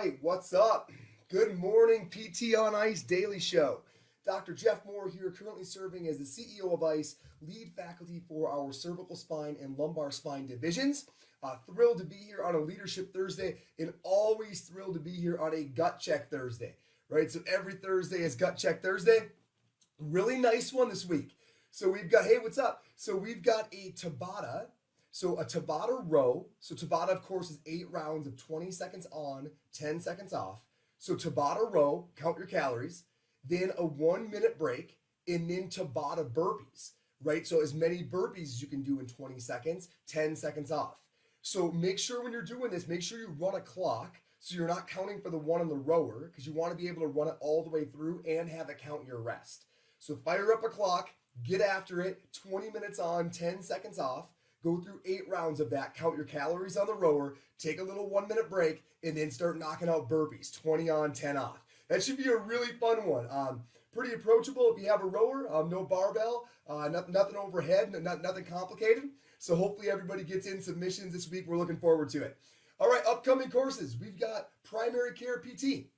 right, what's up? Good morning, PT on Ice Daily Show. Dr. Jeff Moore here, currently serving as the CEO of ICE, lead faculty for our cervical spine and lumbar spine divisions. Thrilled to be here on a Leadership Thursday, and always thrilled to be here on a Gut Check Thursday, right? So every Thursday is Gut Check Thursday. Really nice one this week. So we've got, hey, what's up? So we've got a Tabata. So a Tabata row. So Tabata, of course, is 8 rounds of 20 seconds on, 10 seconds off. So Tabata row, count your calories, then a 1-minute break, and then Tabata burpees, right? So as many burpees as you can do in 20 seconds, 10 seconds off. So make sure when you're doing this, make sure you run a clock so you're not counting for the one on the rower, because you want to be able to run it all the way through and have it count your rest. So fire up a clock, get after it, 20 minutes on, 10 seconds off. Go through 8 rounds of that, count your calories on the rower, take a little 1-minute break, and then start knocking out burpees, 20 on, 10 off. That should be a really fun one. Pretty approachable if you have a rower, no barbell, nothing overhead, nothing complicated. So hopefully everybody gets in submissions this week. We're looking forward to it. All right, upcoming courses. We've got Primary Care PT,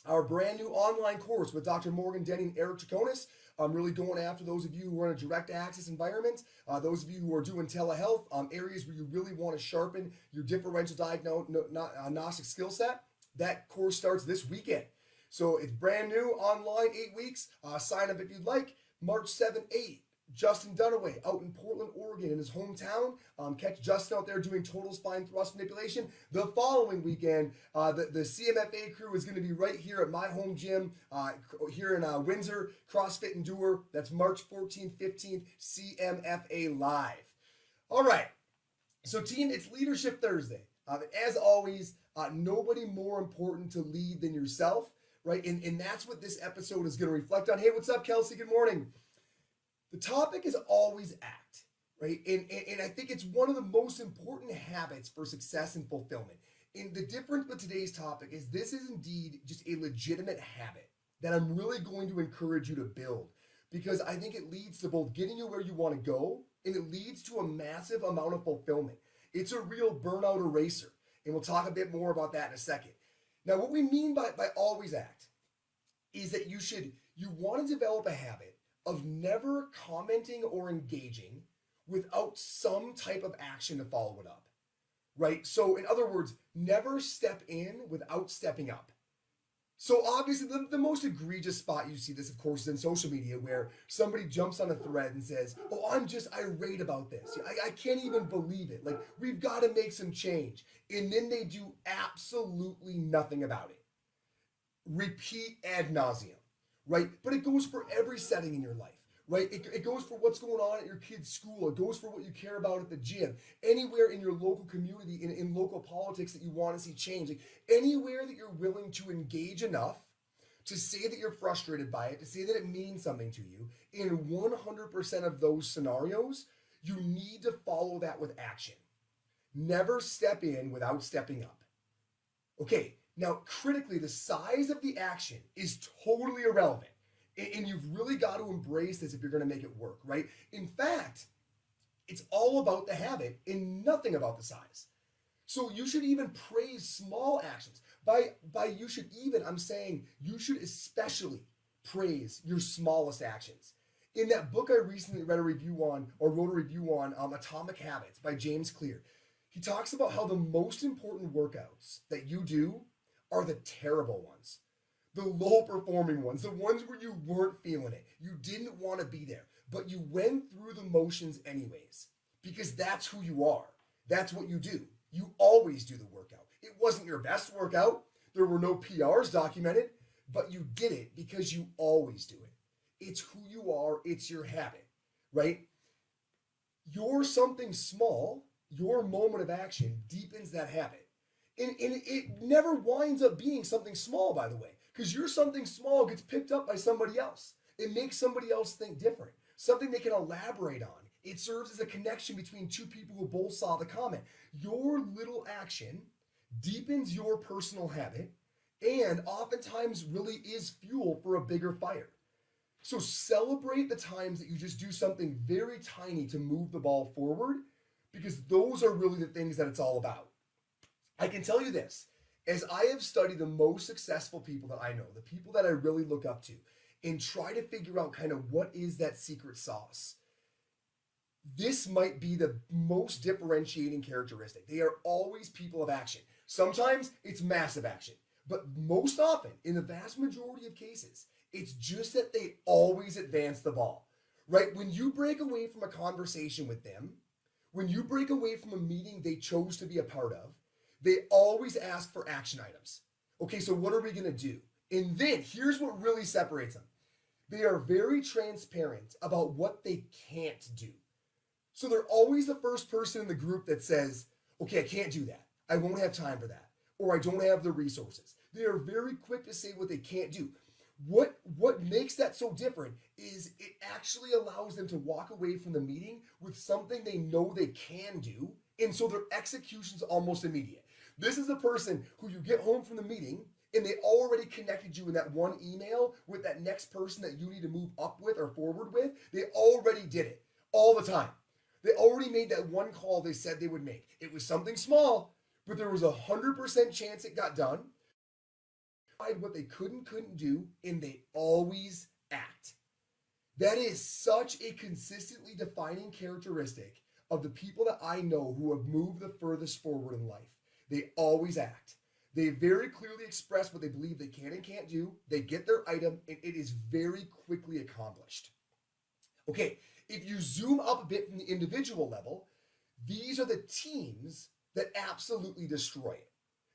our brand new online course with Dr. Morgan Denny and Eric Chaconis. I'm really going after those of you who are in a direct access environment, those of you who are doing telehealth, areas where you really want to sharpen your differential diagnostic skill set. That course starts this weekend. So it's brand new, online, 8 weeks. Sign up if you'd like. March 7th, 8th. Justin Dunaway out in Portland, Oregon, in his hometown. Catch Justin out there doing total spine thrust manipulation. The following weekend, the CMFA crew is going to be right here at my home gym here in Windsor, CrossFit Endure. That's March 14th, 15th, CMFA Live. All right. So team, it's Leadership Thursday. As always, nobody more important to lead than yourself, right? And that's what this episode is going to reflect on. Hey, what's up, Kelsey? Good morning. The topic is always act, right? And I think it's one of the most important habits for success and fulfillment. And the difference with today's topic is this is indeed just a legitimate habit that I'm really going to encourage you to build, because I think it leads to both getting you where you want to go, and it leads to a massive amount of fulfillment. It's a real burnout eraser, and we'll talk a bit more about that in a second. Now, what we mean by always act is that you want to develop a habit of never commenting or engaging without some type of action to follow it up, right? So in other words, never step in without stepping up. So obviously the most egregious spot you see this, of course, is in social media, where somebody jumps on a thread and says, oh, I'm just irate about this. I can't even believe it. Like, we've got to make some change. And then they do absolutely nothing about it. Repeat ad nauseum. Right? But it goes for every setting in your life, right? It goes for what's going on at your kid's school. It goes for what you care about at the gym. Anywhere in your local community, in local politics that you want to see change. Like, anywhere that you're willing to engage enough to say that you're frustrated by it, to say that it means something to you, in 100% of those scenarios, you need to follow that with action. Never step in without stepping up. Okay. Now, critically, the size of the action is totally irrelevant, and you've really got to embrace this if you're going to make it work, right? In fact, it's all about the habit and nothing about the size. So you should even praise small actions. By you should even, I'm saying you should especially praise your smallest actions. In that book I recently read a review on, or wrote a review on, Atomic Habits by James Clear, he talks about how the most important workouts that you do are the terrible ones, the low-performing ones, the ones where you weren't feeling it. You didn't want to be there, but you went through the motions anyways, because that's who you are. That's what you do. You always do the workout. It wasn't your best workout. There were no PRs documented, but you did it because you always do it. It's who you are. It's your habit, right? Your something small, your moment of action deepens that habit. And it never winds up being something small, by the way, because your something small gets picked up by somebody else. It makes somebody else think different, something they can elaborate on. It serves as a connection between two people who both saw the comment. Your little action deepens your personal habit and oftentimes really is fuel for a bigger fire. So celebrate the times that you just do something very tiny to move the ball forward, because those are really the things that it's all about. I can tell you this, as I have studied the most successful people that I know, the people that I really look up to, and try to figure out kind of what is that secret sauce, this might be the most differentiating characteristic. They are always people of action. Sometimes it's massive action, but most often, in the vast majority of cases, it's just that they always advance the ball, right? When you break away from a conversation with them, when you break away from a meeting they chose to be a part of, they always ask for action items. Okay, so what are we gonna do? And then here's what really separates them. They are very transparent about what they can't do. So they're always the first person in the group that says, okay, I can't do that. I won't have time for that. Or I don't have the resources. They are very quick to say what they can't do. What makes that so different is it actually allows them to walk away from the meeting with something they know they can do, and so their execution's almost immediate. This is the person who you get home from the meeting and they already connected you in that one email with that next person that you need to move up with or forward with. They already did it all the time. They already made that one call they said they would make. It was something small, but there was 100% chance it got done. What they couldn't do, and they always act. That is such a consistently defining characteristic of the people that I know who have moved the furthest forward in life. They always act. They very clearly express what they believe they can and can't do. They get their item, and it is very quickly accomplished. Okay, if you zoom up a bit from the individual level, these are the teams that absolutely destroy it.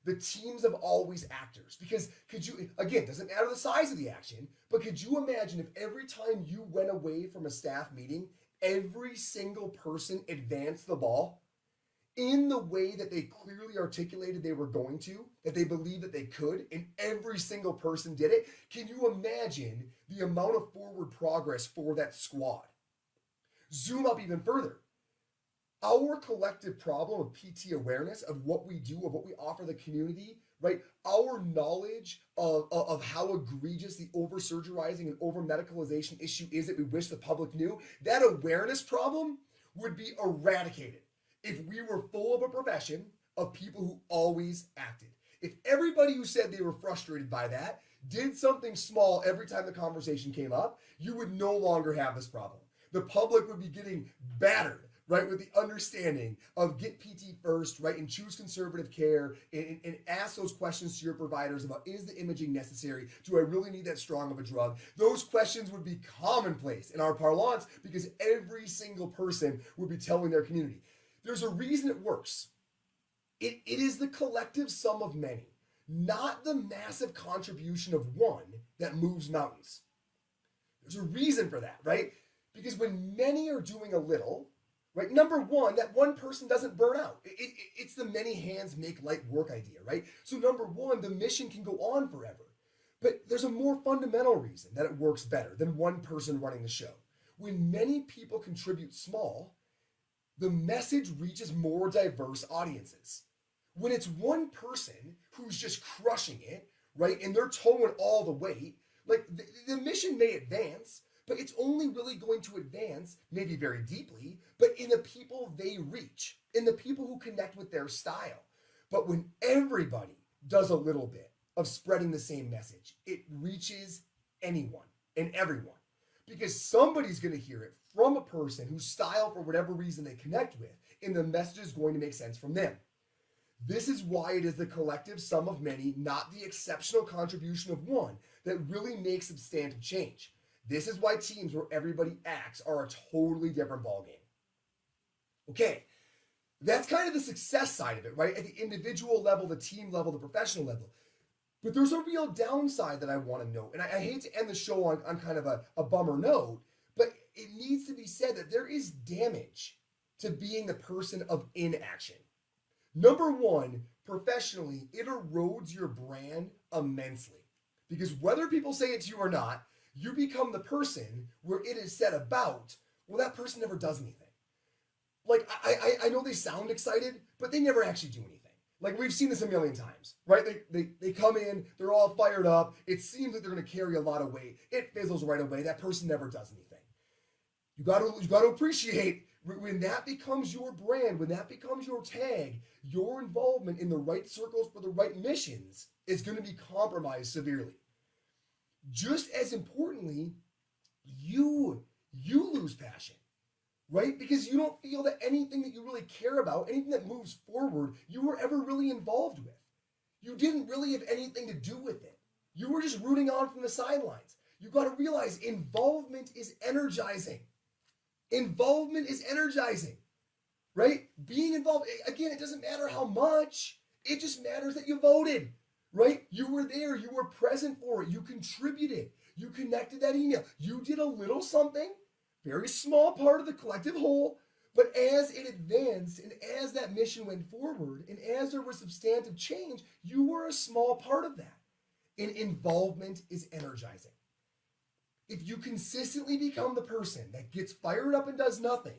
The teams of always actors. Because could you, again, doesn't matter the size of the action, but could you imagine if every time you went away from a staff meeting, every single person advanced the ball in the way that they clearly articulated they were going to, that they believed that they could, and every single person did it? Can you imagine the amount of forward progress for that squad? Zoom up even further. Our collective problem of PT awareness, of what we do, of what we offer the community, right? Our knowledge of how egregious the over-surgerizing and over-medicalization issue is that we wish the public knew, that awareness problem would be eradicated if we were full of a profession of people who always acted. If everybody who said they were frustrated by that did something small every time the conversation came up, you would no longer have this problem. The public would be getting battered, right, with the understanding of get PT first, right, and choose conservative care, and ask those questions to your providers about, is the imaging necessary? Do I really need that strong of a drug? Those questions would be commonplace in our parlance because every single person would be telling their community. There's a reason it works. It is the collective sum of many, not the massive contribution of one that moves mountains. There's a reason for that, right? Because when many are doing a little, right? Number one, that one person doesn't burn out. It's the many hands make light work idea, right? So number one, the mission can go on forever. But there's a more fundamental reason that it works better than one person running the show. When many people contribute small, the message reaches more diverse audiences. When it's one person who's just crushing it, right? And they're towing all the weight, like the mission may advance, but it's only really going to advance, maybe very deeply, but in the people they reach, in the people who connect with their style. But when everybody does a little bit of spreading the same message, it reaches anyone and everyone. Because somebody's going to hear it from a person whose style, for whatever reason they connect with, and the message is going to make sense from them. This is why it is the collective sum of many, not the exceptional contribution of one, that really makes substantive change. This is why teams where everybody acts are a totally different ballgame. Okay, that's kind of the success side of it, right? At the individual level, the team level, the professional level. But there's a real downside that I want to note. And I hate to end the show on kind of a bummer note, but it needs to be said that there is damage to being the person of inaction. Number one, professionally, it erodes your brand immensely. Because whether people say it to you or not, you become the person where it is said about, well, that person never does anything. Like, I know they sound excited, but they never actually do anything. Like, we've seen this a million times, right? They come in, they're all fired up. It seems like they're going to carry a lot of weight. It fizzles right away. That person never does anything. You got to appreciate When that becomes your brand, when that becomes your tag, your involvement in the right circles for the right missions is going to be compromised severely. Just as importantly, you lose passion, right? Because you don't feel that anything that you really care about, anything that moves forward, you were ever really involved with. You didn't really have anything to do with it. You were just rooting on from the sidelines. You got to realize involvement is energizing. Involvement is energizing, right? Being involved, again, it doesn't matter how much. It just matters that you voted, right? You were there. You were present for it. You contributed. You connected that email. You did a little something, very small part of the collective whole, but as it advanced and as that mission went forward and as there was substantive change, you were a small part of that. And involvement is energizing. If you consistently become the person that gets fired up and does nothing,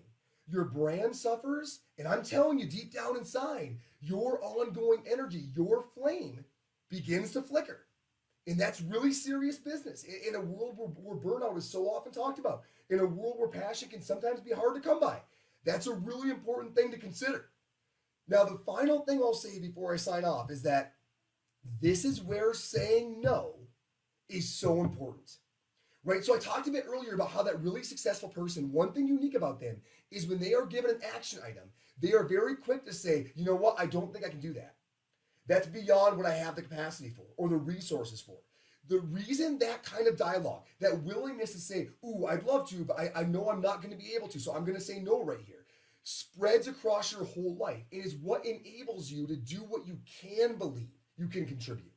your brand suffers, and I'm telling you deep down inside, your ongoing energy, your flame begins to flicker. And that's really serious business in a world where burnout is so often talked about, in a world where passion can sometimes be hard to come by. That's a really important thing to consider. Now, the final thing I'll say before I sign off is that this is where saying no is so important. Right, so I talked a bit earlier about how that really successful person, one thing unique about them is when they are given an action item, they are very quick to say, you know what, I don't think I can do that. That's beyond what I have the capacity for or the resources for. The reason that kind of dialogue, that willingness to say, ooh, I'd love to, but I know I'm not going to be able to, so I'm going to say no right here, spreads across your whole life. It is what enables you to do what you can believe you can contribute,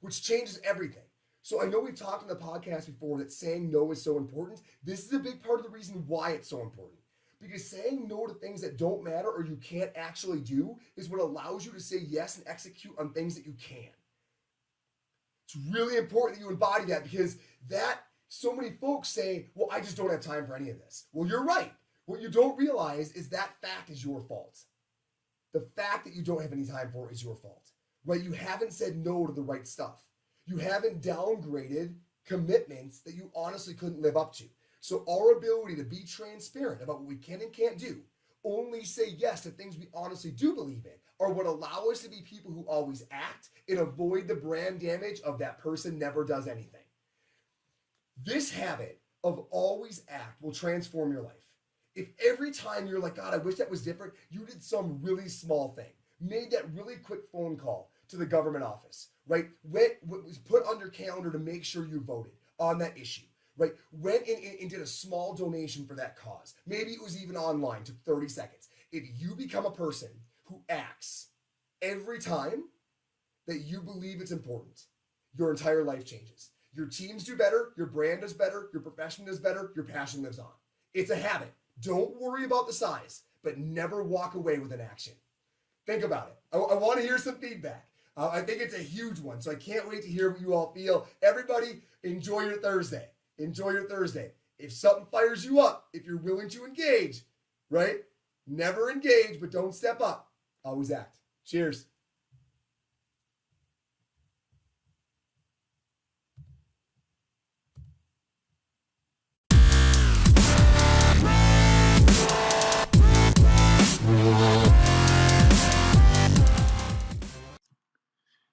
which changes everything. So I know we've talked on the podcast before that saying no is so important. This is a big part of the reason why it's so important. Because saying no to things that don't matter or you can't actually do is what allows you to say yes and execute on things that you can. It's really important that you embody that because so many folks say, well, I just don't have time for any of this. Well, you're right. What you don't realize is that fact is your fault. The fact that you don't have any time for it is your fault, right? You haven't said no to the right stuff. You haven't downgraded commitments that you honestly couldn't live up to. So our ability to be transparent about what we can and can't do, only say yes to things we honestly do believe in, are what allow us to be people who always act and avoid the brand damage of that person never does anything. This habit of always act will transform your life. If every time you're like, God, I wish that was different, you did some really small thing, made that really quick phone call to the government office, right? What was put on your calendar to make sure you voted on that issue, right? Went and did a small donation for that cause. Maybe it was even online, took 30 seconds. If you become a person who acts every time that you believe it's important, your entire life changes. Your teams do better, your brand does better, your profession does better, your passion lives on. It's a habit. Don't worry about the size, but never walk away with an action. Think about it. I want to hear some feedback. I think it's a huge one, so I can't wait to hear what you all feel. Everybody, enjoy your Thursday. Enjoy your Thursday. If something fires you up, if you're willing to engage, right? Never engage, but don't step up. Always act. Cheers.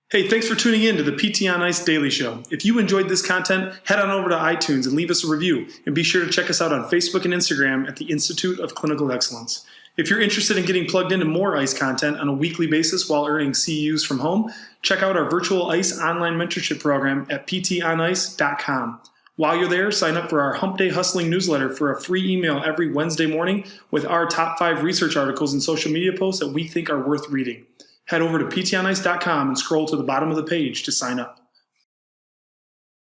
Hey, thanks for tuning in to the PT on Ice Daily Show. If you enjoyed this content, head on over to iTunes and leave us a review. And be sure to check us out on Facebook and Instagram at the Institute of Clinical Excellence. If you're interested in getting plugged into more ICE content on a weekly basis while earning CEUs from home, check out our virtual ICE online mentorship program at ptonice.com. While you're there, sign up for our Hump Day Hustling newsletter for a free email every Wednesday morning with our top 5 research articles and social media posts that we think are worth reading. Head over to ptonice.com and scroll to the bottom of the page to sign up.